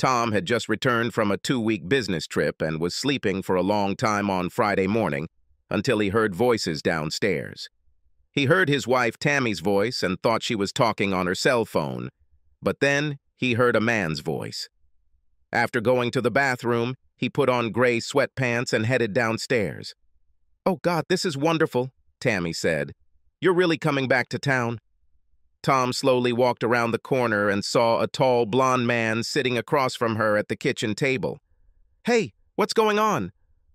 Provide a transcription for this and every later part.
Tom had just returned from a 2-week business trip and was sleeping for a long time on Friday morning until he heard voices downstairs. He heard his wife Tammy's voice and thought she was talking on her cell phone, but then he heard a man's voice. After going to the bathroom, he put on gray sweatpants and headed downstairs. "Oh God, this is wonderful," Tammy said. "You're really coming back to town?" Tom slowly walked around the corner and saw a tall, blond man sitting across from her at the kitchen table. "Hey, what's going on?"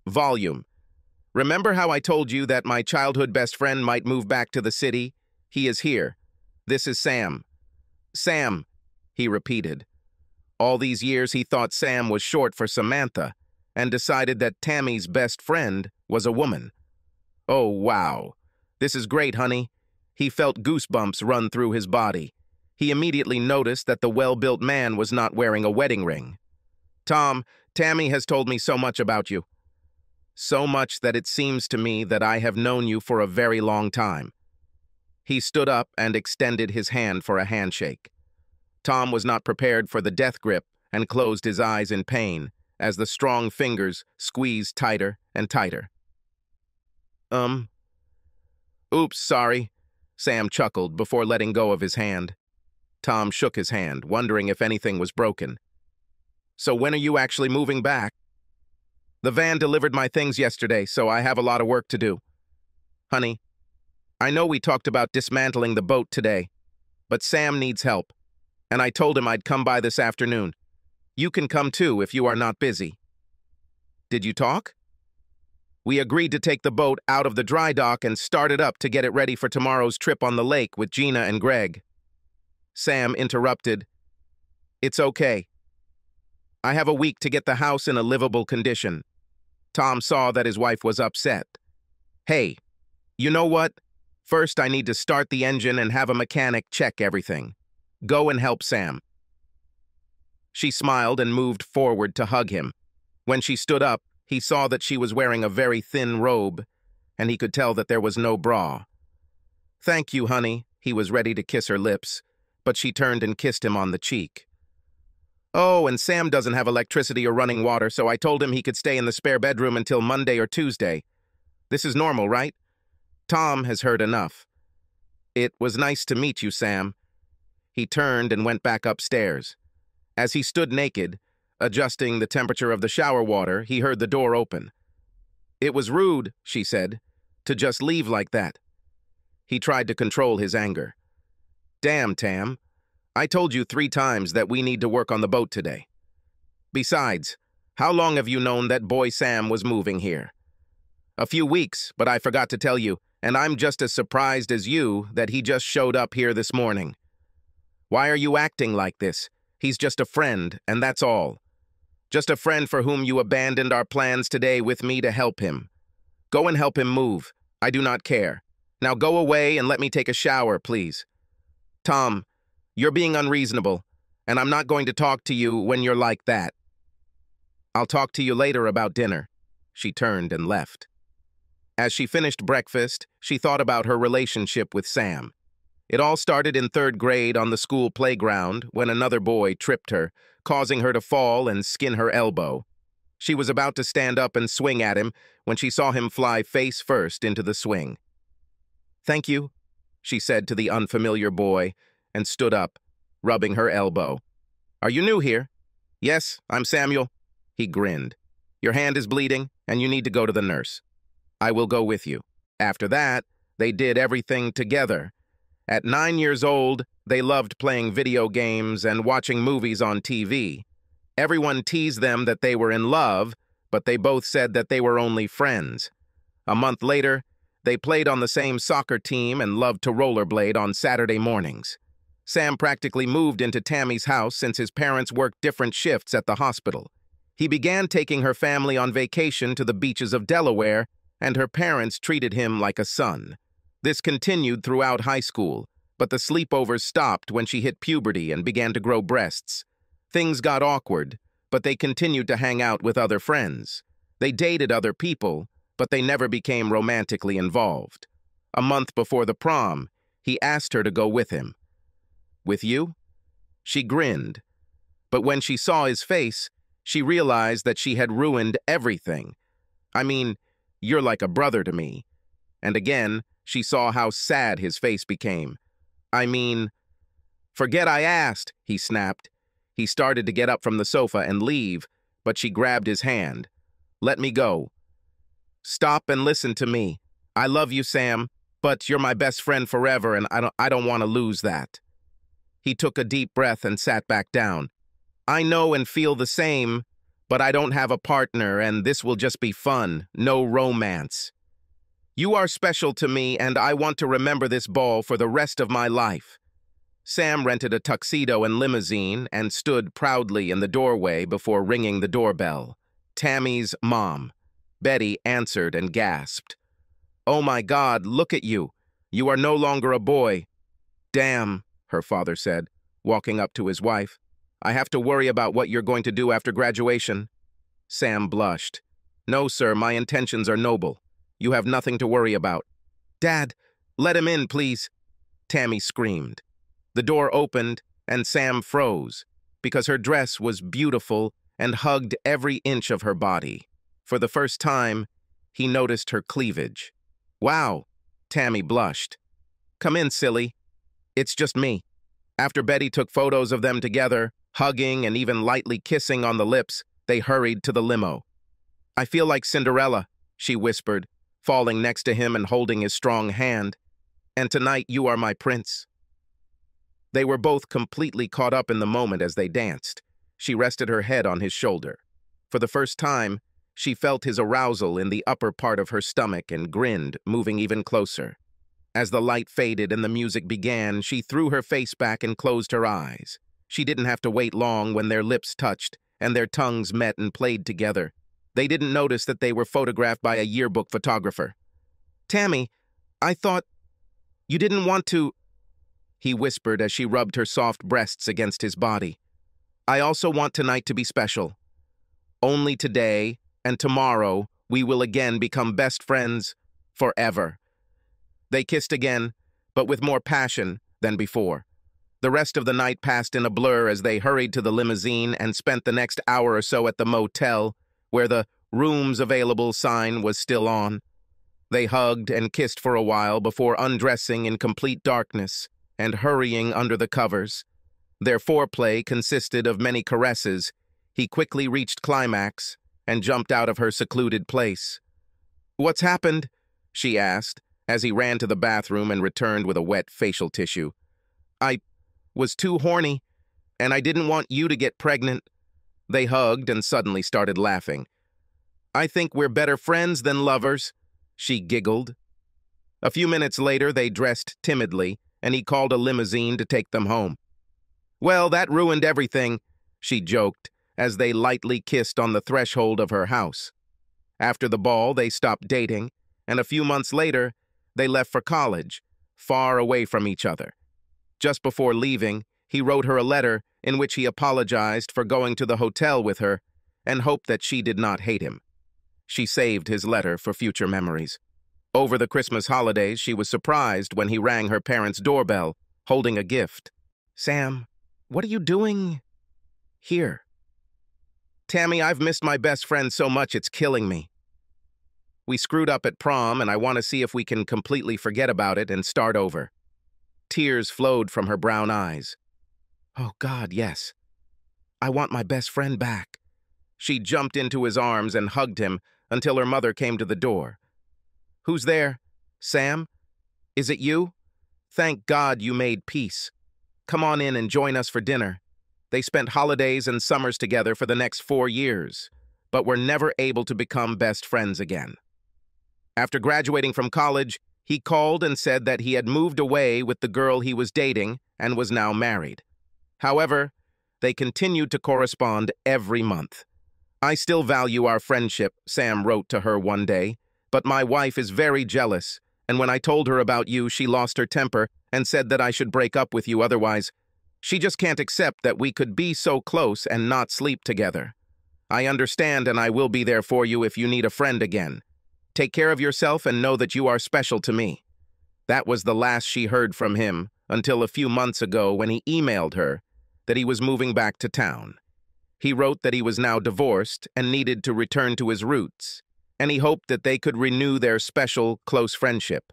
"Volume. Remember how I told you that my childhood best friend might move back to the city? He is here. This is Sam." "Sam," he repeated. All these years he thought Sam was short for Samantha and decided that Tammy's best friend was a woman. "Oh, wow. This is great, honey." He felt goosebumps run through his body. He immediately noticed that the well-built man was not wearing a wedding ring. "Tom, Tammy has told me so much about you. So much that it seems to me that I have known you for a very long time." He stood up and extended his hand for a handshake. Tom was not prepared for the death grip and closed his eyes in pain as the strong fingers squeezed tighter and tighter. Oops, sorry," Sam chuckled before letting go of his hand. Tom shook his hand, wondering if anything was broken. "So when are you actually moving back?" "The van delivered my things yesterday, so I have a lot of work to do." "Honey, I know we talked about dismantling the boat today, but Sam needs help, and I told him I'd come by this afternoon. You can come too if you are not busy." "Did you talk?" "We agreed to take the boat out of the dry dock and start it up to get it ready for tomorrow's trip on the lake with Gina and Greg." Sam interrupted. "It's okay. I have a week to get the house in a livable condition." Tom saw that his wife was upset. "Hey, you know what? First, I need to start the engine and have a mechanic check everything. Go and help Sam." She smiled and moved forward to hug him. When she stood up, he saw that she was wearing a very thin robe, and he could tell that there was no bra. "Thank you, honey." He was ready to kiss her lips, but she turned and kissed him on the cheek. "Oh, and Sam doesn't have electricity or running water, so I told him he could stay in the spare bedroom until Monday or Tuesday. This is normal, right? Tom has heard enough." "It was nice to meet you, Sam." He turned and went back upstairs. As he stood naked, adjusting the temperature of the shower water, he heard the door open. "It was rude," she said, "to just leave like that." He tried to control his anger. "Damn, Tam. I told you 3 times that we need to work on the boat today. Besides, how long have you known that boy Sam was moving here?" "A few weeks, but I forgot to tell you, and I'm just as surprised as you that he just showed up here this morning." "Why are you acting like this? He's just a friend, and that's all. Just a friend for whom you abandoned our plans today with me to help him. Go and help him move. I do not care. Now go away and let me take a shower, please." "Tom, you're being unreasonable, and I'm not going to talk to you when you're like that." "I'll talk to you later about dinner." She turned and left. As she finished breakfast, she thought about her relationship with Sam. It all started in 3rd grade on the school playground when another boy tripped her, causing her to fall and skin her elbow. She was about to stand up and swing at him when she saw him fly face first into the swing. "Thank you," she said to the unfamiliar boy, and stood up, rubbing her elbow. "Are you new here?" "Yes, I'm Samuel." He grinned. "Your hand is bleeding, and you need to go to the nurse." "I will go with you." After that, they did everything together. At 9 years old, they loved playing video games and watching movies on TV. Everyone teased them that they were in love, but they both said that they were only friends. A month later, they played on the same soccer team and loved to rollerblade on Saturday mornings. Sam practically moved into Tammy's house since his parents worked different shifts at the hospital. He began taking her family on vacation to the beaches of Delaware, and her parents treated him like a son. This continued throughout high school, but the sleepovers stopped when she hit puberty and began to grow breasts. Things got awkward, but they continued to hang out with other friends. They dated other people, but they never became romantically involved. A month before the prom, he asked her to go with him. "With you?" She grinned. But when she saw his face, she realized that she had ruined everything. I mean, you're like a brother to me. And again, she saw how sad his face became. I mean, forget I asked, he snapped. He started to get up from the sofa and leave, but she grabbed his hand. Let me go. Stop and listen to me. I love you, Sam, but you're my best friend forever, and I don't want to lose that. He took a deep breath and sat back down. I know and feel the same, but I don't have a partner, and this will just be fun, no romance. You are special to me, and I want to remember this ball for the rest of my life. Sam rented a tuxedo and limousine and stood proudly in the doorway before ringing the doorbell. Tammy's mom. Betty answered and gasped. Oh my God, look at you. You are no longer a boy. Damn, her father said, walking up to his wife. I have to worry about what you're going to do after graduation. Sam blushed. No, sir, my intentions are noble. You have nothing to worry about. Dad, let him in, please. Tammy screamed. The door opened, and Sam froze, because her dress was beautiful and hugged every inch of her body. For the first time, he noticed her cleavage. Wow, Tammy blushed. Come in, silly. It's just me. After Betty took photos of them together, hugging and even lightly kissing on the lips, they hurried to the limo. I feel like Cinderella, she whispered, falling next to him and holding his strong hand. And tonight you are my prince. They were both completely caught up in the moment as they danced. She rested her head on his shoulder. For the first time, she felt his arousal in the upper part of her stomach and grinned, moving even closer. As the light faded and the music began, she threw her face back and closed her eyes. She didn't have to wait long when their lips touched and their tongues met and played together. They didn't notice that they were photographed by a yearbook photographer. Tammy, I thought you didn't want to, he whispered as she rubbed her soft breasts against his body. I also want tonight to be special. Only today and tomorrow we will again become best friends forever. They kissed again, but with more passion than before. The rest of the night passed in a blur as they hurried to the limousine and spent the next hour or so at the motel, where the rooms available sign was still on. They hugged and kissed for a while before undressing in complete darkness and hurrying under the covers. Their foreplay consisted of many caresses. He quickly reached climax and jumped out of her secluded place. What's happened? She asked, as he ran to the bathroom and returned with a wet facial tissue. I was too horny, and I didn't want you to get pregnant. They hugged and suddenly started laughing. I think we're better friends than lovers, she giggled. A few minutes later, they dressed timidly, and he called a limousine to take them home. Well, that ruined everything, she joked, as they lightly kissed on the threshold of her house. After the ball, they stopped dating, and a few months later, they left for college, far away from each other. Just before leaving, he wrote her a letter in which he apologized for going to the hotel with her and hoped that she did not hate him. She saved his letter for future memories. Over the Christmas holidays, she was surprised when he rang her parents' doorbell, holding a gift. Sam, what are you doing here? Tammy, I've missed my best friend so much it's killing me. We screwed up at prom, and I want to see if we can completely forget about it and start over. Tears flowed from her brown eyes. Oh, God, yes. I want my best friend back. She jumped into his arms and hugged him until her mother came to the door. Who's there? Sam? Is it you? Thank God you made peace. Come on in and join us for dinner. They spent holidays and summers together for the next 4 years, but were never able to become best friends again. After graduating from college, he called and said that he had moved away with the girl he was dating and was now married. However, they continued to correspond every month. I still value our friendship, Sam wrote to her one day, but my wife is very jealous, and when I told her about you, she lost her temper and said that I should break up with you otherwise. She just can't accept that we could be so close and not sleep together. I understand, and I will be there for you if you need a friend again. Take care of yourself and know that you are special to me. That was the last she heard from him until a few months ago when he emailed her, that he was moving back to town. He wrote that he was now divorced and needed to return to his roots, and he hoped that they could renew their special, close friendship.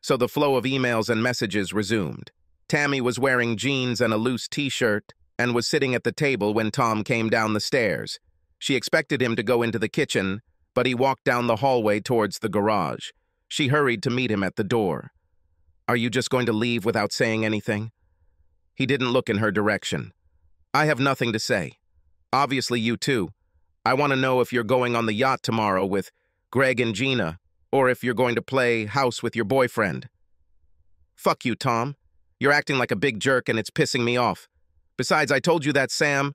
So the flow of emails and messages resumed. Tammy was wearing jeans and a loose t-shirt and was sitting at the table when Tom came down the stairs. She expected him to go into the kitchen, but he walked down the hallway towards the garage. She hurried to meet him at the door. "Are you just going to leave without saying anything?" He didn't look in her direction. "I have nothing to say. Obviously you too. I want to know if you're going on the yacht tomorrow with Greg and Gina, or if you're going to play house with your boyfriend." "Fuck you, Tom. You're acting like a big jerk and it's pissing me off. Besides, I told you that, Sam."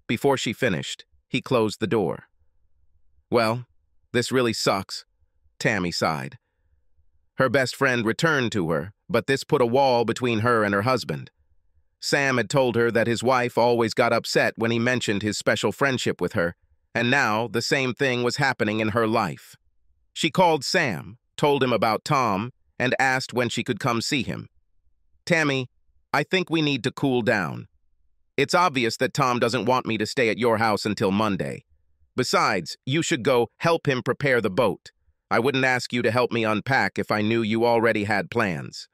Before she finished, he closed the door. "Well, this really sucks," Tammy sighed. Her best friend returned to her, but this put a wall between her and her husband. Sam had told her that his wife always got upset when he mentioned his special friendship with her, and now the same thing was happening in her life. She called Sam, told him about Tom, and asked when she could come see him. "Tammy, I think we need to cool down. It's obvious that Tom doesn't want me to stay at your house until Monday. Besides, you should go help him prepare the boat. I wouldn't ask you to help me unpack if I knew you already had plans.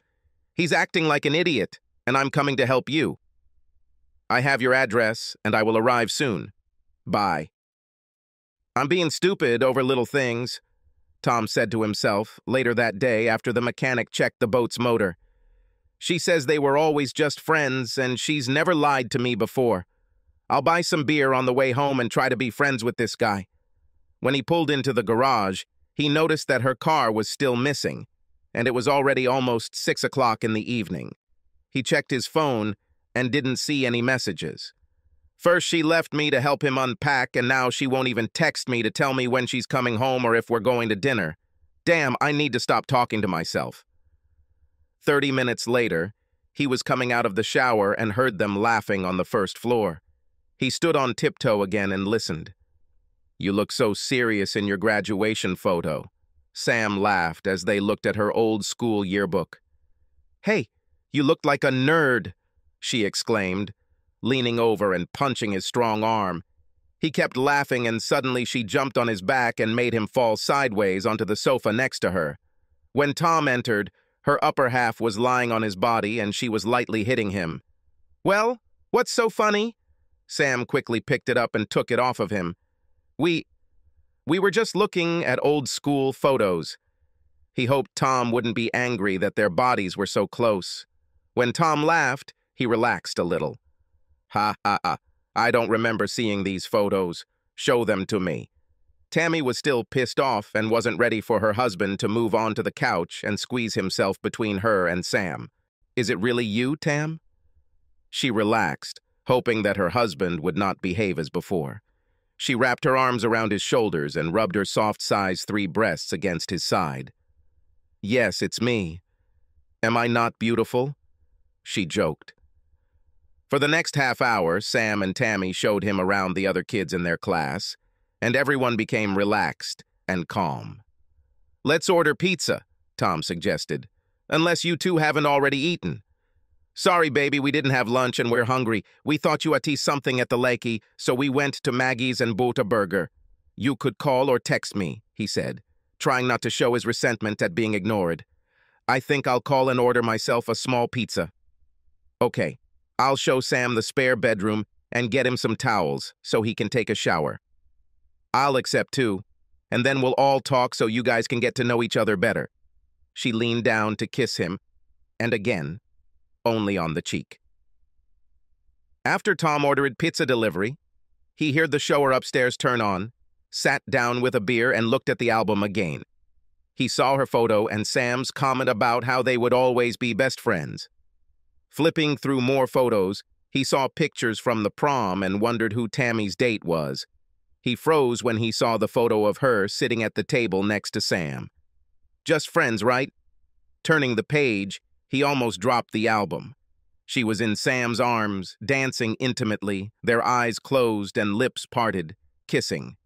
He's acting like an idiot, and I'm coming to help you. I have your address, and I will arrive soon. Bye." "I'm being stupid over little things," Tom said to himself later that day after the mechanic checked the boat's motor. "She says they were always just friends, and she's never lied to me before. I'll buy some beer on the way home and try to be friends with this guy." When he pulled into the garage, he noticed that her car was still missing, and it was already almost 6 o'clock in the evening. He checked his phone and didn't see any messages. First she left me to help him unpack, and now she won't even text me to tell me when she's coming home or if we're going to dinner. Damn, I need to stop talking to myself. 30 minutes later, he was coming out of the shower and heard them laughing on the first floor. He stood on tiptoe again and listened. "You look so serious in your graduation photo," Sam laughed as they looked at her old school yearbook. "Hey, you looked like a nerd," she exclaimed, leaning over and punching his strong arm. He kept laughing, and suddenly she jumped on his back and made him fall sideways onto the sofa next to her. When Tom entered, her upper half was lying on his body and she was lightly hitting him. "Well, what's so funny?" Sam quickly picked it up and took it off of him. We were just looking at old school photos." He hoped Tom wouldn't be angry that their bodies were so close. When Tom laughed, he relaxed a little. "Ha ha ha, I don't remember seeing these photos. Show them to me." Tammy was still pissed off and wasn't ready for her husband to move on to the couch and squeeze himself between her and Sam. "Is it really you, Tam?" She relaxed, hoping that her husband would not behave as before. She wrapped her arms around his shoulders and rubbed her soft size 3 breasts against his side. "Yes, it's me. Am I not beautiful?" She joked. For the next half hour, Sam and Tammy showed him around the other kids in their class, and everyone became relaxed and calm. "Let's order pizza," Tom suggested, "unless you two haven't already eaten." "Sorry, baby, we didn't have lunch and we're hungry. We thought you ate something at the lakey, so we went to Maggie's and bought a burger. You could call or text me," he said, trying not to show his resentment at being ignored. "I think I'll call and order myself a small pizza." "Okay, I'll show Sam the spare bedroom and get him some towels so he can take a shower. I'll accept too, and then we'll all talk so you guys can get to know each other better." She leaned down to kiss him, and again, only on the cheek. After Tom ordered pizza delivery, he heard the shower upstairs turn on, sat down with a beer and looked at the album again. He saw her photo and Sam's comment about how they would always be best friends. Flipping through more photos, he saw pictures from the prom and wondered who Tammy's date was. He froze when he saw the photo of her sitting at the table next to Sam. Just friends, right? Turning the page, he almost dropped the album. She was in Sam's arms, dancing intimately, their eyes closed and lips parted, kissing.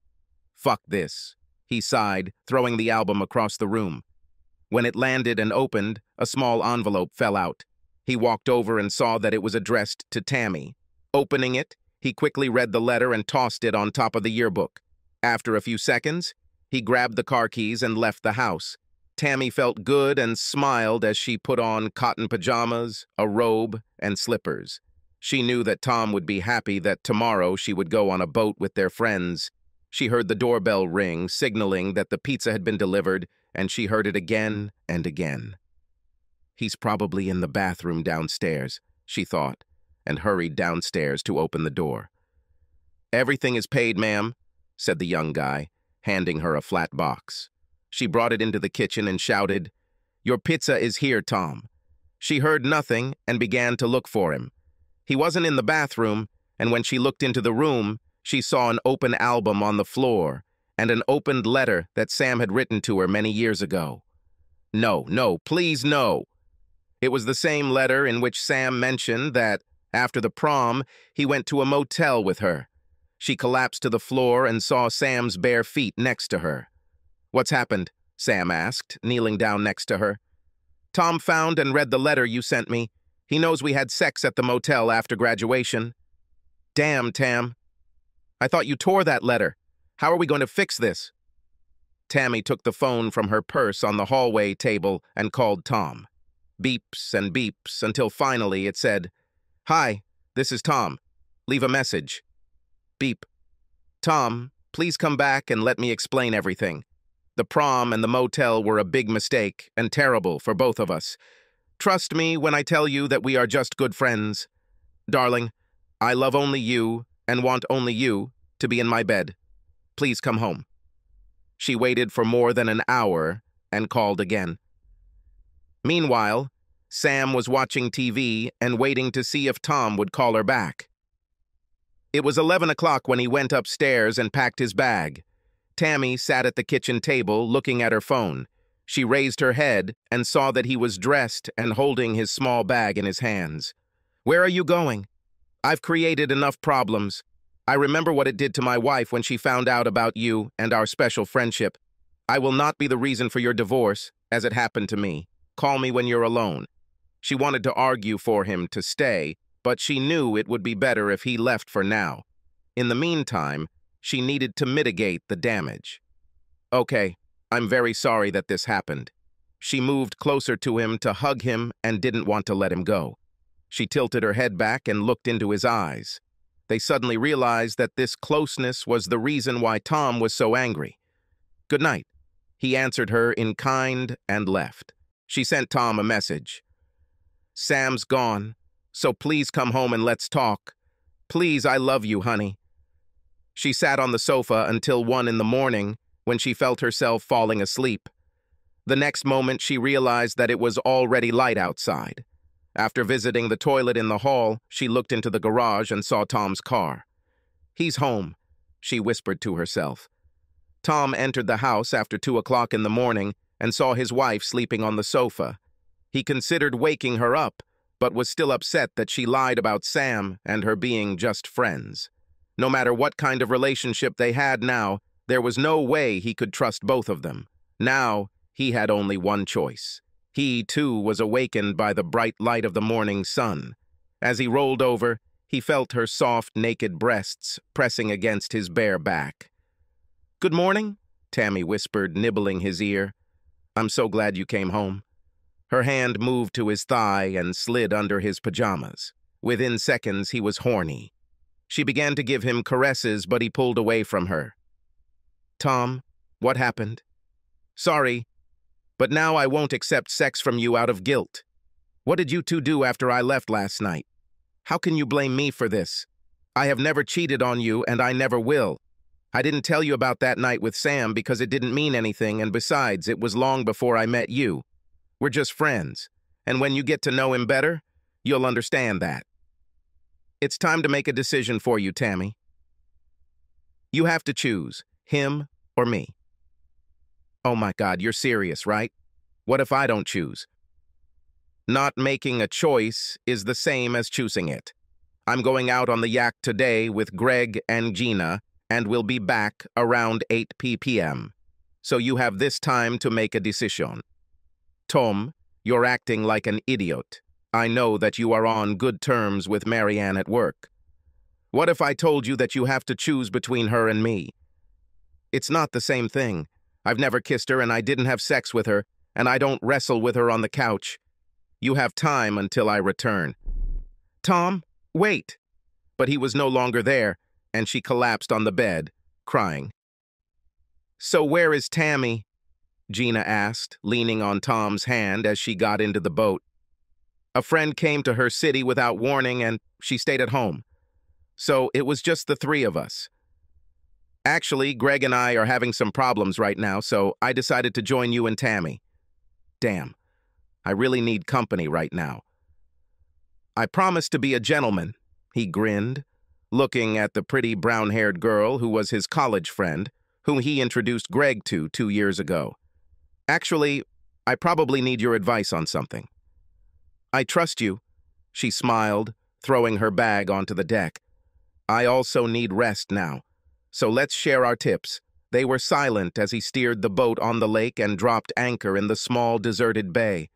"Fuck this," he sighed, throwing the album across the room. When it landed and opened, a small envelope fell out. He walked over and saw that it was addressed to Tammy. Opening it, he quickly read the letter and tossed it on top of the yearbook. After a few seconds, he grabbed the car keys and left the house. Tammy felt good and smiled as she put on cotton pajamas, a robe, and slippers. She knew that Tom would be happy that tomorrow she would go on a boat with their friends. She heard the doorbell ring, signaling that the pizza had been delivered, and she heard it again and again. He's probably in the bathroom downstairs, she thought, and hurried downstairs to open the door. "Everything is paid, ma'am," said the young guy, handing her a flat box. She brought it into the kitchen and shouted, "Your pizza is here, Tom." She heard nothing and began to look for him. He wasn't in the bathroom, and when she looked into the room, she saw an open album on the floor and an opened letter that Sam had written to her many years ago. No, please no. It was the same letter in which Sam mentioned that, after the prom, he went to a motel with her. She collapsed to the floor and saw Sam's bare feet next to her. "What's happened?" Sam asked, kneeling down next to her. "Tom found and read the letter you sent me. He knows we had sex at the motel after graduation." "Damn, Tam. I thought you tore that letter. How are we going to fix this?" Tammy took the phone from her purse on the hallway table and called Tom. Beeps and beeps until finally it said, "Hi, this is Tom. Leave a message." Beep. "Tom, please come back and let me explain everything. The prom and the motel were a big mistake and terrible for both of us. Trust me when I tell you that we are just good friends. Darling, I love only you and want only you to be in my bed. Please come home." She waited for more than an hour and called again. Meanwhile, Sam was watching TV and waiting to see if Tom would call her back. It was 11 o'clock when he went upstairs and packed his bag. Tammy sat at the kitchen table looking at her phone. She raised her head and saw that he was dressed and holding his small bag in his hands. "Where are you going?" "I've created enough problems. I remember what it did to my wife when she found out about you and our special friendship. I will not be the reason for your divorce, as it happened to me. Call me when you're alone." She wanted to argue for him to stay, but she knew it would be better if he left for now. In the meantime, she needed to mitigate the damage. "Okay, I'm very sorry that this happened." She moved closer to him to hug him and didn't want to let him go. She tilted her head back and looked into his eyes. They suddenly realized that this closeness was the reason why Tom was so angry. "Good night," he answered her in kind and left. She sent Tom a message. "Sam's gone, so please come home and let's talk. Please, I love you, honey." She sat on the sofa until 1 in the morning when she felt herself falling asleep. The next moment she realized that it was already light outside. After visiting the toilet in the hall, she looked into the garage and saw Tom's car. "He's home," she whispered to herself. Tom entered the house after 2 o'clock in the morning and saw his wife sleeping on the sofa. He considered waking her up, but was still upset that she lied about Sam and her being just friends. No matter what kind of relationship they had now, there was no way he could trust both of them. Now, he had only one choice. He, too, was awakened by the bright light of the morning sun. As he rolled over, he felt her soft, naked breasts pressing against his bare back. "Good morning," Tammy whispered, nibbling his ear. "I'm so glad you came home." Her hand moved to his thigh and slid under his pajamas. Within seconds, he was horny. She began to give him caresses, but he pulled away from her. "Tom, what happened?" "Sorry, but now I won't accept sex from you out of guilt. What did you two do after I left last night? How can you blame me for this? I have never cheated on you, and I never will. I didn't tell you about that night with Sam because it didn't mean anything, and besides, it was long before I met you. We're just friends, and when you get to know him better, you'll understand that. It's time to make a decision for you, Tammy. You have to choose, him or me." "Oh my God, you're serious, right? What if I don't choose?" "Not making a choice is the same as choosing it. I'm going out on the yak today with Greg and Gina, and we'll be back around 8 p.m. So you have this time to make a decision. Tom, you're acting like an idiot. I know that you are on good terms with Marianne at work. What if I told you that you have to choose between her and me? It's not the same thing. I've never kissed her and I didn't have sex with her, and I don't wrestle with her on the couch. You have time until I return. Tom, wait! But he was no longer there, and she collapsed on the bed, crying. So where is Tammy? Gina asked, leaning on Tom's hand as she got into the boat. A friend came to her city without warning, and she stayed at home. So it was just the three of us. Actually, Greg and I are having some problems right now, so I decided to join you and Tammy. Damn, I really need company right now. I promised to be a gentleman, he grinned, looking at the pretty brown-haired girl who was his college friend, whom he introduced Greg to 2 years ago. Actually, I probably need your advice on something. I trust you, she smiled, throwing her bag onto the deck. I also need rest now, so let's share our tips. They were silent as he steered the boat on the lake and dropped anchor in the small, deserted bay.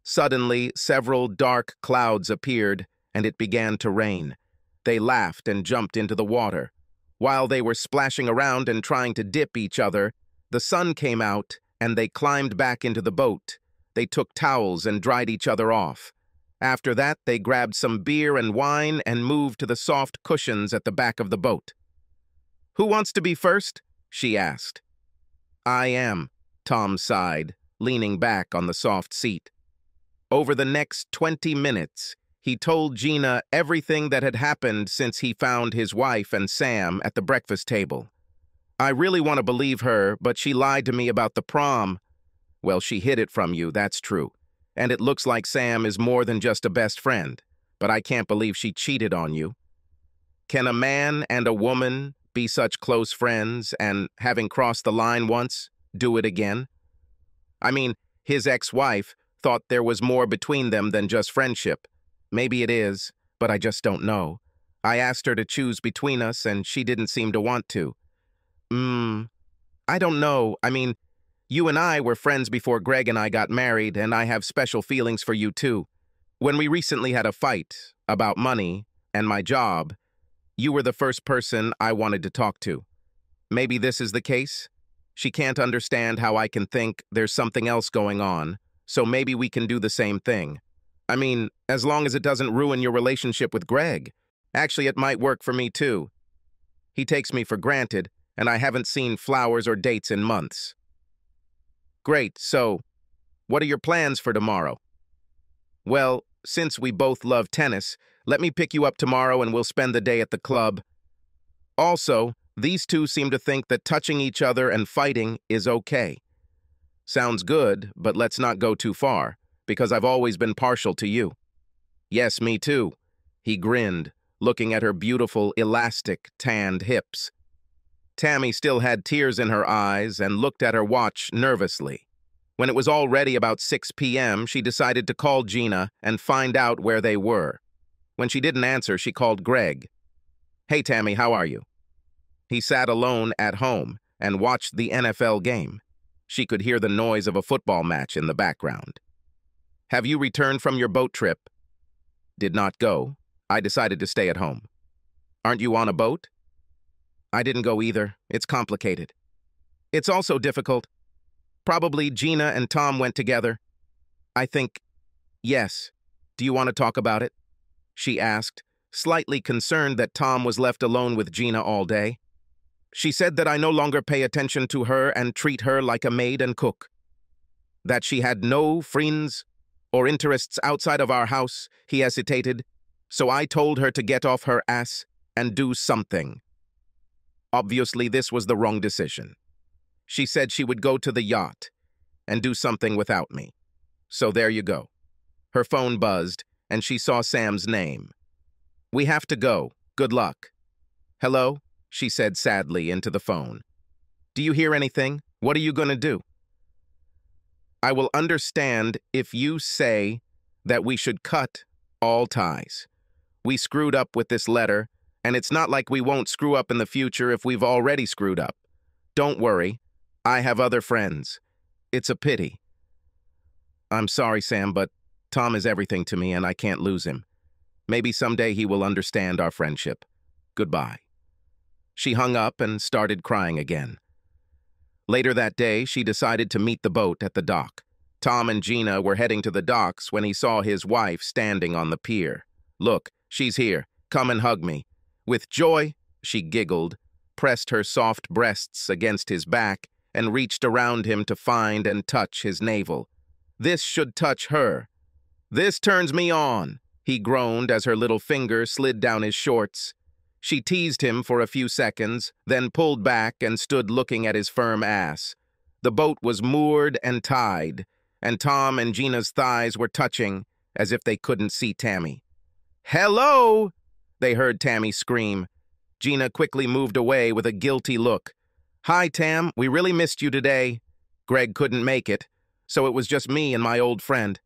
Suddenly, several dark clouds appeared, and it began to rain. They laughed and jumped into the water. While they were splashing around and trying to dip each other, the sun came out, and they climbed back into the boat. They took towels and dried each other off. After that, they grabbed some beer and wine and moved to the soft cushions at the back of the boat. Who wants to be first? She asked. I am, Tom sighed, leaning back on the soft seat. Over the next 20 minutes, he told Gina everything that had happened since he found his wife and Sam at the breakfast table. I really want to believe her, but she lied to me about the prom. Well, she hid it from you, that's true. And it looks like Sam is more than just a best friend, but I can't believe she cheated on you. Can a man and a woman be such close friends and, having crossed the line once, do it again? I mean, his ex-wife thought there was more between them than just friendship. Maybe it is, but I just don't know. I asked her to choose between us, and she didn't seem to want to. I don't know. I mean, you and I were friends before Greg and I got married, and I have special feelings for you too. When we recently had a fight about money and my job, you were the first person I wanted to talk to. Maybe this is the case? She can't understand how I can think there's something else going on, so maybe we can do the same thing. I mean, as long as it doesn't ruin your relationship with Greg. Actually, it might work for me too. He takes me for granted, and I haven't seen flowers or dates in months. Great, so what are your plans for tomorrow? Well, since we both love tennis, let me pick you up tomorrow and we'll spend the day at the club. Also, these two seem to think that touching each other and fighting is okay. Sounds good, but let's not go too far, because I've always been partial to you. Yes, me too. He grinned, looking at her beautiful, elastic, tanned hips. Tammy still had tears in her eyes and looked at her watch nervously. When it was already about 6 p.m., she decided to call Gina and find out where they were. When she didn't answer, she called Greg. Hey, Tammy, how are you? He sat alone at home and watched the NFL game. She could hear the noise of a football match in the background. Have you returned from your boat trip? Did not go. I decided to stay at home. Aren't you on a boat? I didn't go either. It's complicated. It's also difficult. Probably Gina and Tom went together. I think, yes. Do you want to talk about it? She asked, slightly concerned that Tom was left alone with Gina all day. She said that I no longer pay attention to her and treat her like a maid and cook. That she had no friends or interests outside of our house, he hesitated, so I told her to get off her ass and do something. Obviously, this was the wrong decision. She said she would go to the yacht and do something without me. So there you go. Her phone buzzed, and she saw Sam's name. We have to go. Good luck. Hello? She said sadly into the phone. Do you hear anything? What are you going to do? I will understand if you say that we should cut all ties. We screwed up with this letter, and it's not like we won't screw up in the future if we've already screwed up. Don't worry. I have other friends. It's a pity. I'm sorry, Sam, but Tom is everything to me and I can't lose him. Maybe someday he will understand our friendship. Goodbye." She hung up and started crying again. Later that day, she decided to meet the boat at the dock. Tom and Gina were heading to the docks when he saw his wife standing on the pier. "Look, she's here. Come and hug me." With joy, she giggled, pressed her soft breasts against his back, and reached around him to find and touch his navel. This should touch her. "This turns me on," he groaned as her little finger slid down his shorts. She teased him for a few seconds, then pulled back and stood looking at his firm ass. The boat was moored and tied, and Tom and Gina's thighs were touching as if they couldn't see Tammy. "Hello!" they heard Tammy scream. Gina quickly moved away with a guilty look. "Hi, Tam, we really missed you today. Greg couldn't make it, so it was just me and my old friend."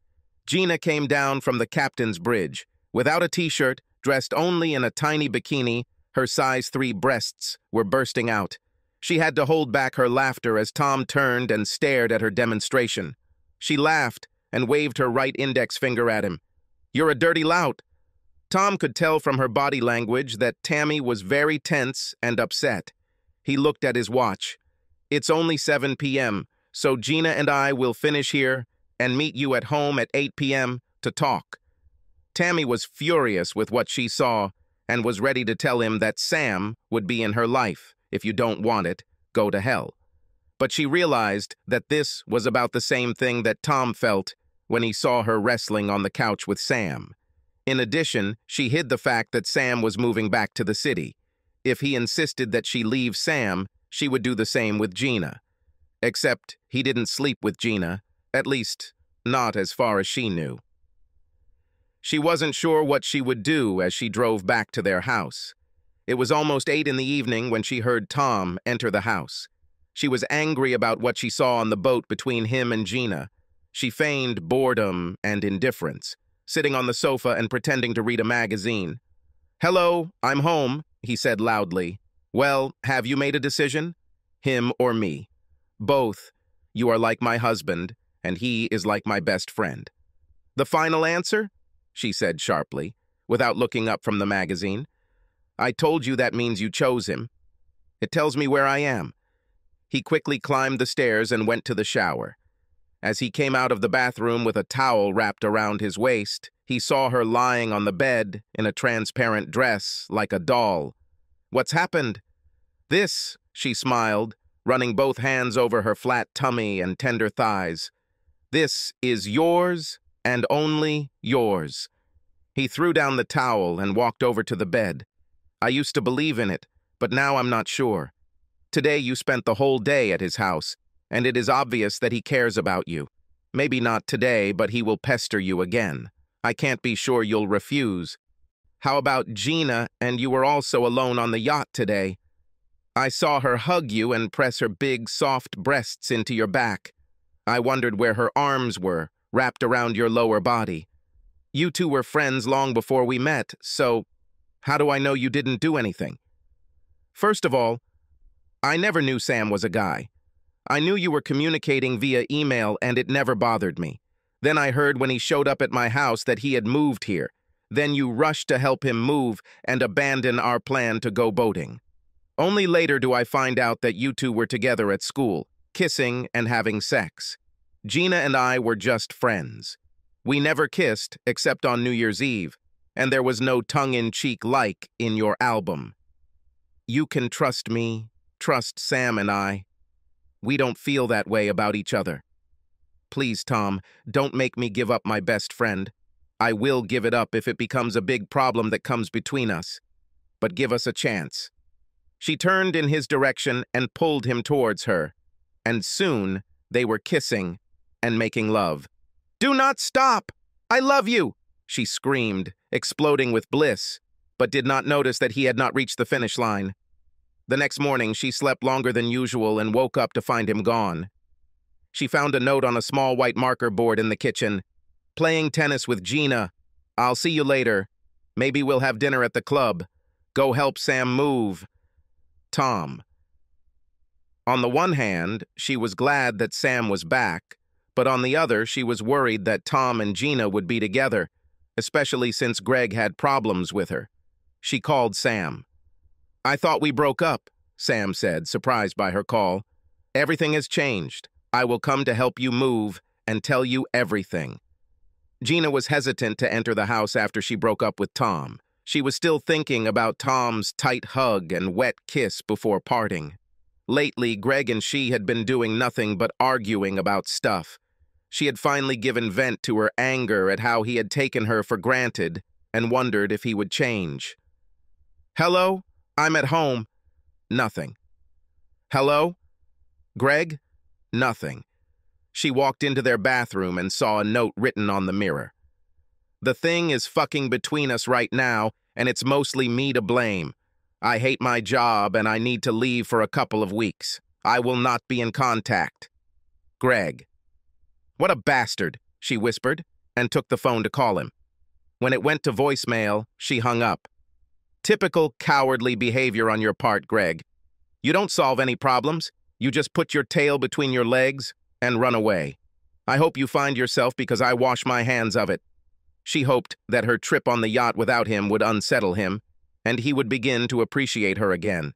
Gina came down from the captain's bridge. Without a t-shirt, dressed only in a tiny bikini, her size 3 breasts were bursting out. She had to hold back her laughter as Tom turned and stared at her demonstration. She laughed and waved her right index finger at him. "You're a dirty lout." Tom could tell from her body language that Tammy was very tense and upset. He looked at his watch. "It's only 7 p.m., so Gina and I will finish here and meet you at home at 8 p.m. to talk." Tammy was furious with what she saw and was ready to tell him that Sam would be in her life. If you don't want it, go to hell. But she realized that this was about the same thing that Tom felt when he saw her wrestling on the couch with Sam. In addition, she hid the fact that Sam was moving back to the city. If he insisted that she leave Sam, she would do the same with Gina. Except he didn't sleep with Gina, at least not as far as she knew. She wasn't sure what she would do as she drove back to their house. It was almost 8 in the evening when she heard Tom enter the house. She was angry about what she saw on the boat between him and Gina. She feigned boredom and indifference, sitting on the sofa and pretending to read a magazine. "Hello, I'm home," he said loudly. "Well, have you made a decision? Him or me? Both. You are like my husband, and he is like my best friend." "The final answer?" she said sharply, without looking up from the magazine. "I told you that means you chose him. It tells me where I am." He quickly climbed the stairs and went to the shower. As he came out of the bathroom with a towel wrapped around his waist, he saw her lying on the bed in a transparent dress like a doll. "What's happened?" "This," she smiled, running both hands over her flat tummy and tender thighs. "This is yours and only yours." He threw down the towel and walked over to the bed. "I used to believe in it, but now I'm not sure. Today you spent the whole day at his house, and it is obvious that he cares about you. Maybe not today, but he will pester you again. I can't be sure you'll refuse. How about Gina and you were also alone on the yacht today? I saw her hug you and press her big, soft breasts into your back. I wondered where her arms were, wrapped around your lower body. You two were friends long before we met, so how do I know you didn't do anything? First of all, I never knew Sam was a guy. I knew you were communicating via email, and it never bothered me. Then I heard when he showed up at my house that he had moved here. Then you rushed to help him move and abandon our plan to go boating. Only later do I find out that you two were together at school, kissing and having sex. Gina and I were just friends. We never kissed except on New Year's Eve, and there was no tongue-in-cheek like in your album. You can trust me, trust Sam and I. We don't feel that way about each other. Please, Tom, don't make me give up my best friend. I will give it up if it becomes a big problem that comes between us. But give us a chance." She turned in his direction and pulled him towards her, and soon they were kissing and making love. "Do not stop! I love you!" she screamed, exploding with bliss, but did not notice that he had not reached the finish line. The next morning, she slept longer than usual and woke up to find him gone. She found a note on a small white marker board in the kitchen. "Playing tennis with Gina. I'll see you later. Maybe we'll have dinner at the club. Go help Sam move. Tom." On the one hand, she was glad that Sam was back, but on the other, she was worried that Tom and Gina would be together, especially since Greg had problems with her. She called Sam. I thought we broke up, Sam said, surprised by her call. Everything has changed. I will come to help you move and tell you everything. Gina was hesitant to enter the house after she broke up with Tom. She was still thinking about Tom's tight hug and wet kiss before parting. Lately, Greg and she had been doing nothing but arguing about stuff. She had finally given vent to her anger at how he had taken her for granted and wondered if he would change. Hello? I'm at home. Nothing. Hello? Greg? Nothing. She walked into their bathroom and saw a note written on the mirror. The thing is fucking between us right now, and it's mostly me to blame. I hate my job and I need to leave for a couple of weeks. I will not be in contact. Greg. What a bastard, she whispered, and took the phone to call him. When it went to voicemail, she hung up. Typical cowardly behavior on your part, Greg. You don't solve any problems. You just put your tail between your legs and run away. I hope you find yourself because I wash my hands of it. She hoped that her trip on the yacht without him would unsettle him, and he would begin to appreciate her again.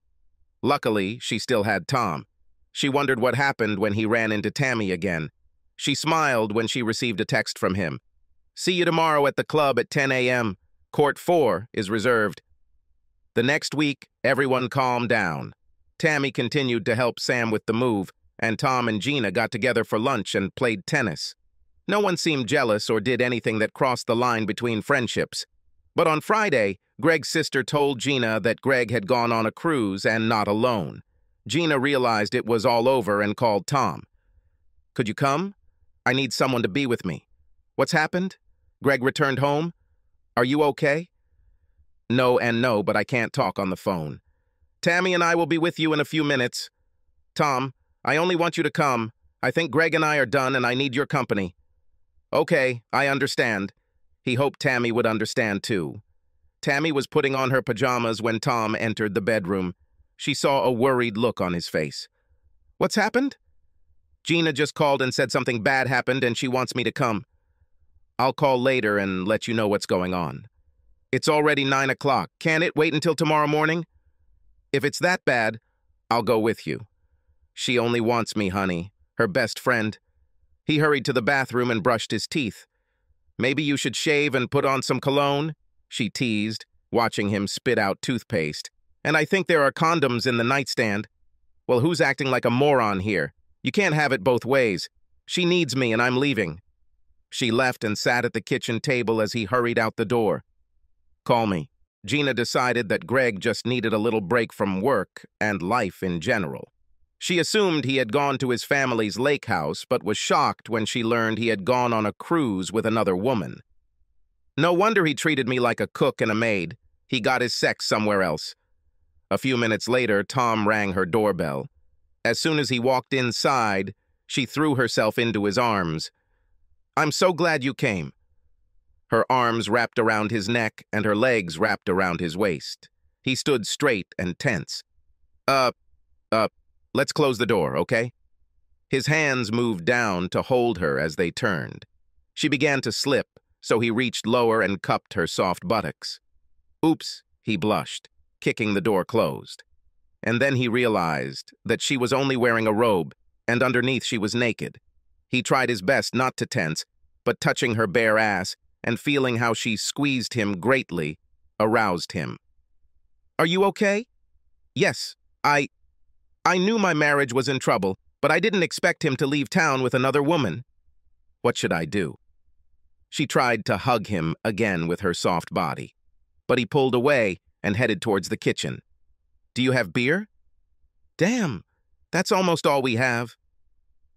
Luckily, she still had Tom. She wondered what happened when he ran into Tammy again. She smiled when she received a text from him. See you tomorrow at the club at 10 a.m. Court 4 is reserved. The next week, everyone calmed down. Tammy continued to help Sam with the move, and Tom and Gina got together for lunch and played tennis. No one seemed jealous or did anything that crossed the line between friendships. But on Friday, Greg's sister told Gina that Greg had gone on a cruise and not alone. Gina realized it was all over and called Tom. Could you come? I need someone to be with me. What's happened? Greg returned home? Are you okay? No and no, but I can't talk on the phone. Tammy and I will be with you in a few minutes. Tom, I only want you to come. I think Greg and I are done and I need your company. Okay, I understand. He hoped Tammy would understand too. Tammy was putting on her pajamas when Tom entered the bedroom. She saw a worried look on his face. What's happened? Gina just called and said something bad happened and she wants me to come. I'll call later and let you know what's going on. It's already 9 o'clock. Can't it wait until tomorrow morning? If it's that bad, I'll go with you. She only wants me, honey, her best friend. He hurried to the bathroom and brushed his teeth. Maybe you should shave and put on some cologne, she teased, watching him spit out toothpaste. And I think there are condoms in the nightstand. Well, who's acting like a moron here? You can't have it both ways. She needs me and I'm leaving. She left and sat at the kitchen table as he hurried out the door. Call me. Gina decided that Greg just needed a little break from work and life in general. She assumed he had gone to his family's lake house, but was shocked when she learned he had gone on a cruise with another woman. No wonder he treated me like a cook and a maid. He got his sex somewhere else. A few minutes later, Tom rang her doorbell. As soon as he walked inside, she threw herself into his arms. I'm so glad you came. Her arms wrapped around his neck and her legs wrapped around his waist. He stood straight and tense. Let's close the door, okay? His hands moved down to hold her as they turned. She began to slip, so he reached lower and cupped her soft buttocks. Oops, he blushed, kicking the door closed. And then he realized that she was only wearing a robe, and underneath she was naked. He tried his best not to tense, but touching her bare ass and feeling how she squeezed him greatly aroused him. Are you okay? Yes, I knew my marriage was in trouble, but I didn't expect him to leave town with another woman. What should I do? She tried to hug him again with her soft body, but he pulled away and headed towards the kitchen. Do you have beer? Damn, that's almost all we have.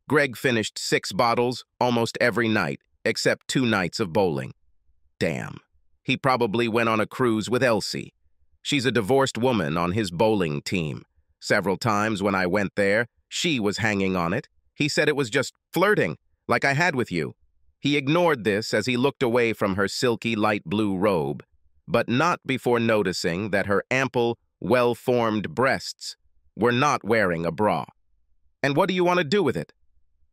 Greg finished 6 bottles almost every night, except 2 nights of bowling. Damn, he probably went on a cruise with Elsie. She's a divorced woman on his bowling team. Several times when I went there, she was hanging on it. He said it was just flirting, like I had with you. He ignored this as he looked away from her silky light blue robe, but not before noticing that her ample, well-formed breasts were not wearing a bra. And what do you want to do with it?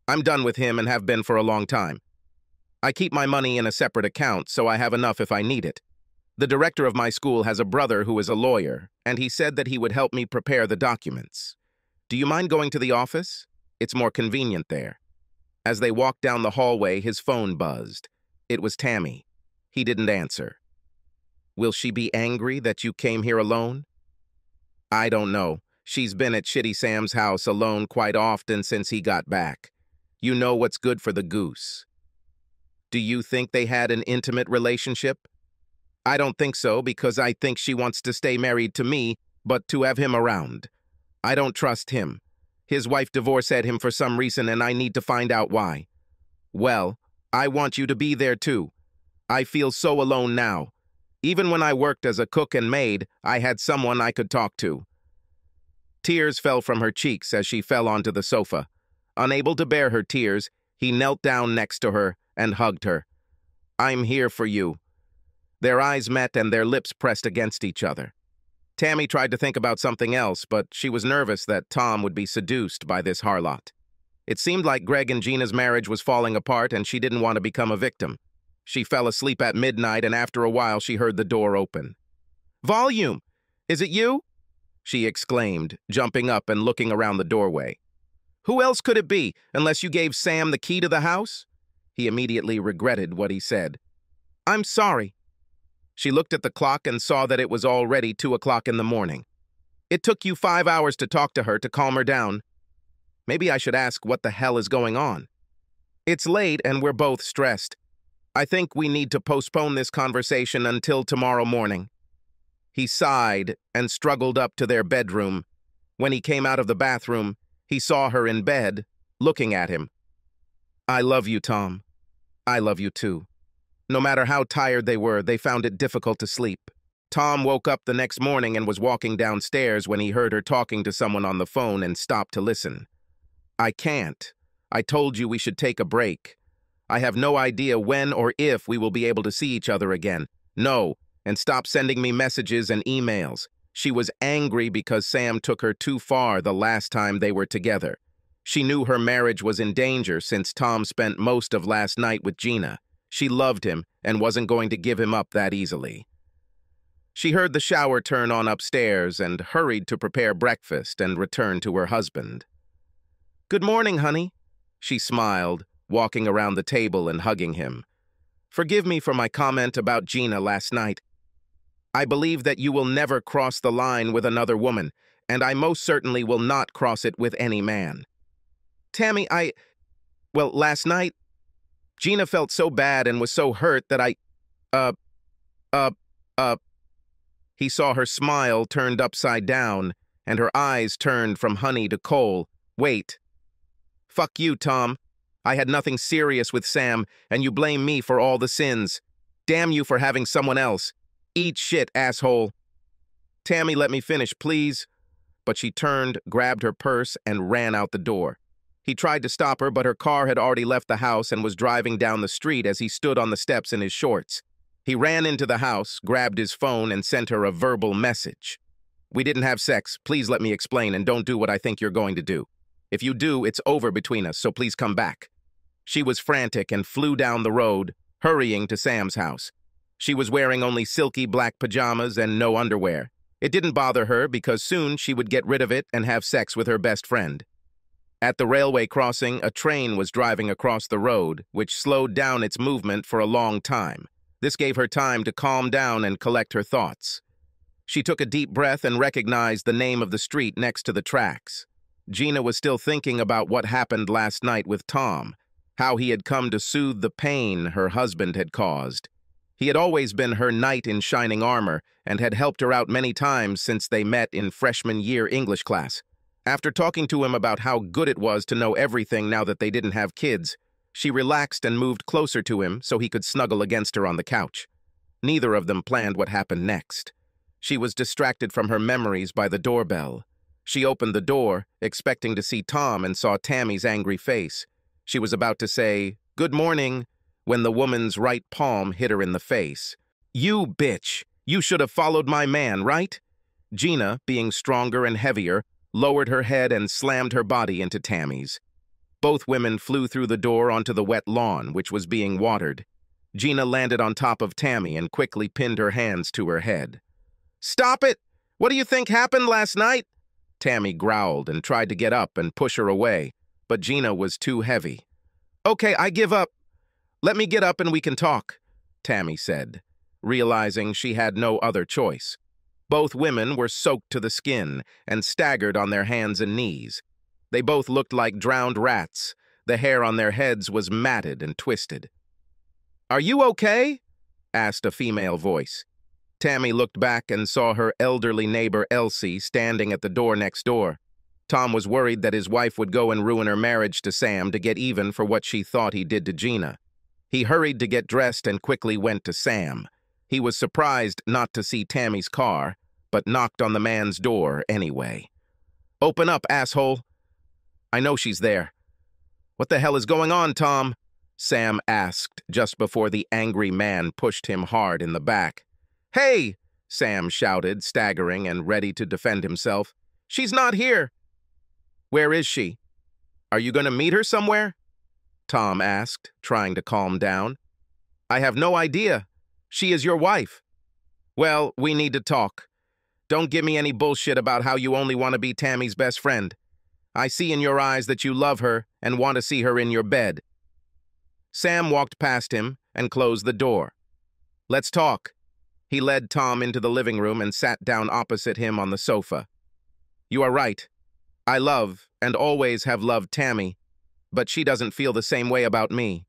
I'm done with him and have been for a long time. I keep my money in a separate account, so I have enough if I need it. The director of my school has a brother who is a lawyer, and he said that he would help me prepare the documents. Do you mind going to the office? It's more convenient there. As they walked down the hallway, his phone buzzed. It was Tammy. He didn't answer. Will she be angry that you came here alone? I don't know. She's been at Shitty Sam's house alone quite often since he got back. You know what's good for the goose. Do you think they had an intimate relationship? I don't think so, because I think she wants to stay married to me, but to have him around. I don't trust him. His wife divorced him for some reason, and I need to find out why. Well, I want you to be there too. I feel so alone now. Even when I worked as a cook and maid, I had someone I could talk to. Tears fell from her cheeks as she fell onto the sofa. Unable to bear her tears, he knelt down next to her and hugged her. I'm here for you. Their eyes met and their lips pressed against each other. Tammy tried to think about something else, but she was nervous that Tom would be seduced by this harlot. It seemed like Greg and Gina's marriage was falling apart and she didn't want to become a victim. She fell asleep at midnight, and after a while she heard the door open. Volume! Is it you? She exclaimed, jumping up and looking around the doorway. Who else could it be, unless you gave Sam the key to the house? He immediately regretted what he said. I'm sorry. She looked at the clock and saw that it was already 2 o'clock in the morning. It took you 5 hours to talk to her to calm her down. Maybe I should ask what the hell is going on. It's late and we're both stressed. I think we need to postpone this conversation until tomorrow morning. He sighed and struggled up to their bedroom. When he came out of the bathroom, he saw her in bed, looking at him. I love you, Tom. I love you too. No matter how tired they were, they found it difficult to sleep. Tom woke up the next morning and was walking downstairs when he heard her talking to someone on the phone and stopped to listen. I can't. I told you we should take a break. I have no idea when or if we will be able to see each other again. No, and stop sending me messages and emails. She was angry because Sam took her too far the last time they were together. She knew her marriage was in danger since Tom spent most of last night with Gina. She loved him and wasn't going to give him up that easily. She heard the shower turn on upstairs and hurried to prepare breakfast and return to her husband. Good morning, honey, she smiled, walking around the table and hugging him. Forgive me for my comment about Gina last night. I believe that you will never cross the line with another woman, and I most certainly will not cross it with any man. Tammy, well, last night, Gina felt so bad and was so hurt that He saw her smile turned upside down, and her eyes turned from honey to coal. Wait. Fuck you, Tom. I had nothing serious with Sam, and you blame me for all the sins. Damn you for having someone else. Eat shit, asshole. Tammy, let me finish, please. But she turned, grabbed her purse, and ran out the door. He tried to stop her, but her car had already left the house and was driving down the street as he stood on the steps in his shorts. He ran into the house, grabbed his phone, and sent her a verbal message. We didn't have sex. Please let me explain, and don't do what I think you're going to do. If you do, it's over between us, so please come back. She was frantic and flew down the road, hurrying to Sam's house. She was wearing only silky black pajamas and no underwear. It didn't bother her because soon she would get rid of it and have sex with her best friend. At the railway crossing, a train was driving across the road, which slowed down its movement for a long time. This gave her time to calm down and collect her thoughts. She took a deep breath and recognized the name of the street next to the tracks. Gina was still thinking about what happened last night with Tom, how he had come to soothe the pain her husband had caused. He had always been her knight in shining armor and had helped her out many times since they met in freshman year English class. After talking to him about how good it was to know everything now that they didn't have kids, she relaxed and moved closer to him so he could snuggle against her on the couch. Neither of them planned what happened next. She was distracted from her memories by the doorbell. She opened the door, expecting to see Tom, and saw Tammy's angry face. She was about to say, "Good morning," when the woman's right palm hit her in the face. "You bitch! You should have followed my man, right?" Gina, being stronger and heavier, lowered her head and slammed her body into Tammy's. Both women flew through the door onto the wet lawn, which was being watered. Gina landed on top of Tammy and quickly pinned her hands to her head. "Stop it! What do you think happened last night?" Tammy growled and tried to get up and push her away, but Gina was too heavy. "Okay, I give up. Let me get up and we can talk," Tammy said, realizing she had no other choice. Both women were soaked to the skin and staggered on their hands and knees. They both looked like drowned rats. The hair on their heads was matted and twisted. "Are you okay?" asked a female voice. Tammy looked back and saw her elderly neighbor Elsie standing at the door next door. Tom was worried that his wife would go and ruin her marriage to Sam to get even for what she thought he did to Gina. He hurried to get dressed and quickly went to Sam. He was surprised not to see Tammy's car, but knocked on the man's door anyway. "Open up, asshole." "I know she's there." "What the hell is going on, Tom?" Sam asked just before the angry man pushed him hard in the back. "Hey!" Sam shouted, staggering and ready to defend himself. "She's not here." "Where is she? Are you going to meet her somewhere?" Tom asked, trying to calm down. "I have no idea. She is your wife." "Well, we need to talk. Don't give me any bullshit about how you only want to be Tammy's best friend. I see in your eyes that you love her and want to see her in your bed." Sam walked past him and closed the door. "Let's talk." He led Tom into the living room and sat down opposite him on the sofa. "You are right. I love and always have loved Tammy, but she doesn't feel the same way about me.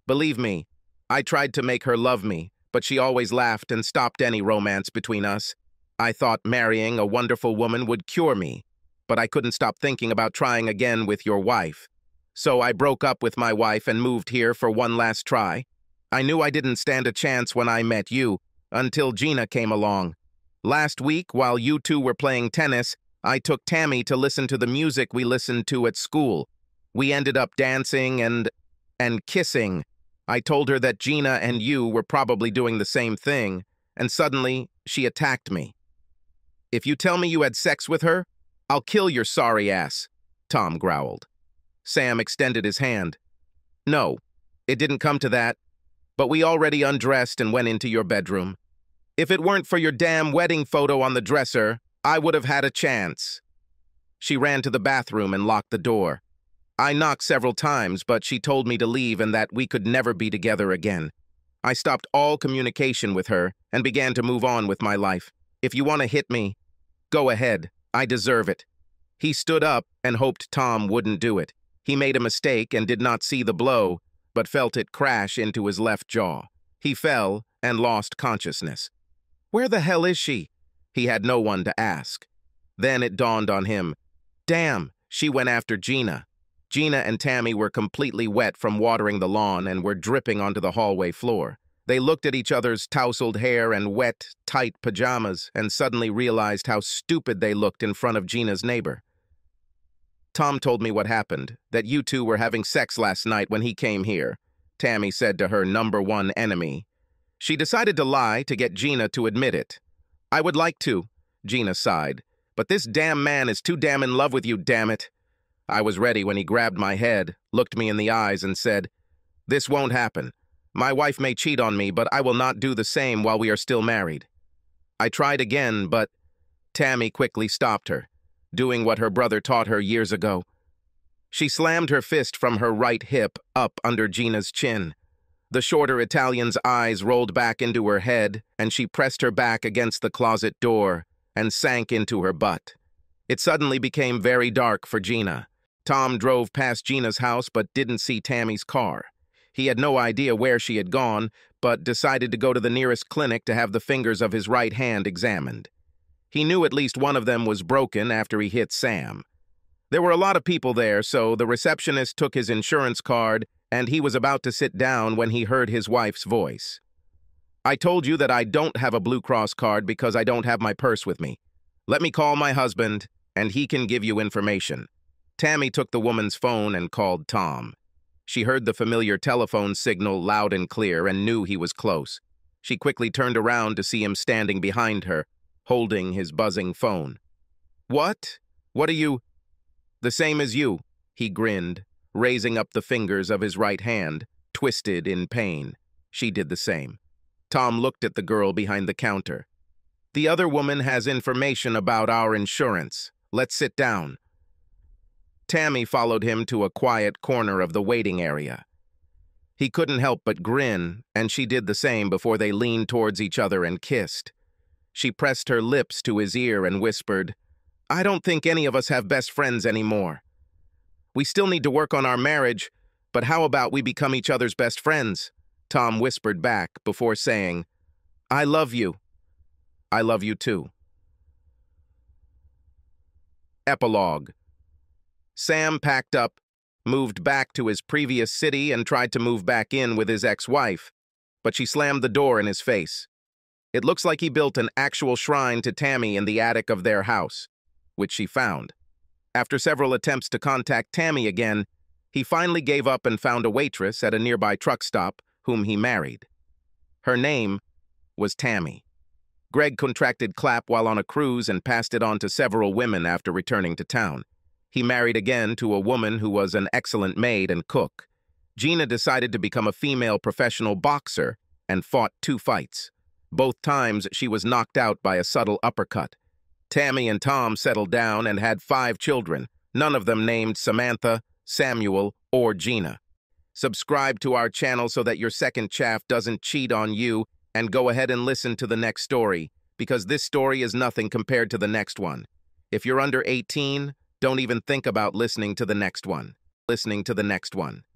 Believe me, I tried to make her love me, but she always laughed and stopped any romance between us. I thought marrying a wonderful woman would cure me, but I couldn't stop thinking about trying again with your wife. So I broke up with my wife and moved here for one last try. I knew I didn't stand a chance when I met you, until Gina came along. Last week, while you two were playing tennis, I took Tammy to listen to the music we listened to at school. We ended up dancing and kissing. I told her that Gina and you were probably doing the same thing, and suddenly she attacked me. "If you tell me you had sex with her, I'll kill your sorry ass," Tom growled. Sam extended his hand. "No, it didn't come to that, but we already undressed and went into your bedroom. If it weren't for your damn wedding photo on the dresser, I would have had a chance." She ran to the bathroom and locked the door. I knocked several times, but she told me to leave and that we could never be together again. I stopped all communication with her and began to move on with my life. "If you want to hit me, go ahead. I deserve it." He stood up and hoped Tom wouldn't do it. He made a mistake and did not see the blow, but felt it crash into his left jaw. He fell and lost consciousness. Where the hell is she? He had no one to ask. Then it dawned on him. Damn, she went after Gina. Gina and Tammy were completely wet from watering the lawn and were dripping onto the hallway floor. They looked at each other's tousled hair and wet, tight pajamas and suddenly realized how stupid they looked in front of Gina's neighbor. "Tom told me what happened, that you two were having sex last night when he came here," Tammy said to her #1 enemy. She decided to lie to get Gina to admit it. "I would like to," Gina sighed, "but this damn man is too damn in love with you, damn it." I was ready when he grabbed my head, looked me in the eyes, and said, "This won't happen. My wife may cheat on me, but I will not do the same while we are still married." I tried again, but Tammy quickly stopped her, doing what her brother taught her years ago. She slammed her fist from her right hip up under Gina's chin. The shorter Italian's eyes rolled back into her head, and she pressed her back against the closet door and sank into her butt. It suddenly became very dark for Gina. Tom drove past Gina's house but didn't see Tammy's car. He had no idea where she had gone, but decided to go to the nearest clinic to have the fingers of his right hand examined. He knew at least one of them was broken after he hit Sam. There were a lot of people there, so the receptionist took his insurance card, and he was about to sit down when he heard his wife's voice. "I told you that I don't have a Blue Cross card because I don't have my purse with me. Let me call my husband, and he can give you information." Tammy took the woman's phone and called Tom. She heard the familiar telephone signal loud and clear and knew he was close. She quickly turned around to see him standing behind her, holding his buzzing phone. "What? What are you—" "The same as you," he grinned, raising up the fingers of his right hand, twisted in pain. She did the same. Tom looked at the girl behind the counter. The other woman has information about our insurance. Let's sit down. Tammy followed him to a quiet corner of the waiting area. He couldn't help but grin, and she did the same before they leaned towards each other and kissed. She pressed her lips to his ear and whispered, "I don't think any of us have best friends anymore. We still need to work on our marriage, but how about we become each other's best friends?" Tom whispered back before saying, "I love you. I love you too." Epilogue. Sam packed up, moved back to his previous city, and tried to move back in with his ex-wife, but she slammed the door in his face. It looks like he built an actual shrine to Tammy in the attic of their house, which she found. After several attempts to contact Tammy again, he finally gave up and found a waitress at a nearby truck stop whom he married. Her name was Tammy. Greg contracted CLAP while on a cruise and passed it on to several women after returning to town. He married again to a woman who was an excellent maid and cook. Gina decided to become a female professional boxer and fought 2 fights. Both times she was knocked out by a subtle uppercut. Tammy and Tom settled down and had 5 children, none of them named Samantha, Samuel, or Gina. Subscribe to our channel so that your second chaff doesn't cheat on you, and go ahead and listen to the next story, because this story is nothing compared to the next one. If you're under 18, don't even think about listening to the next one.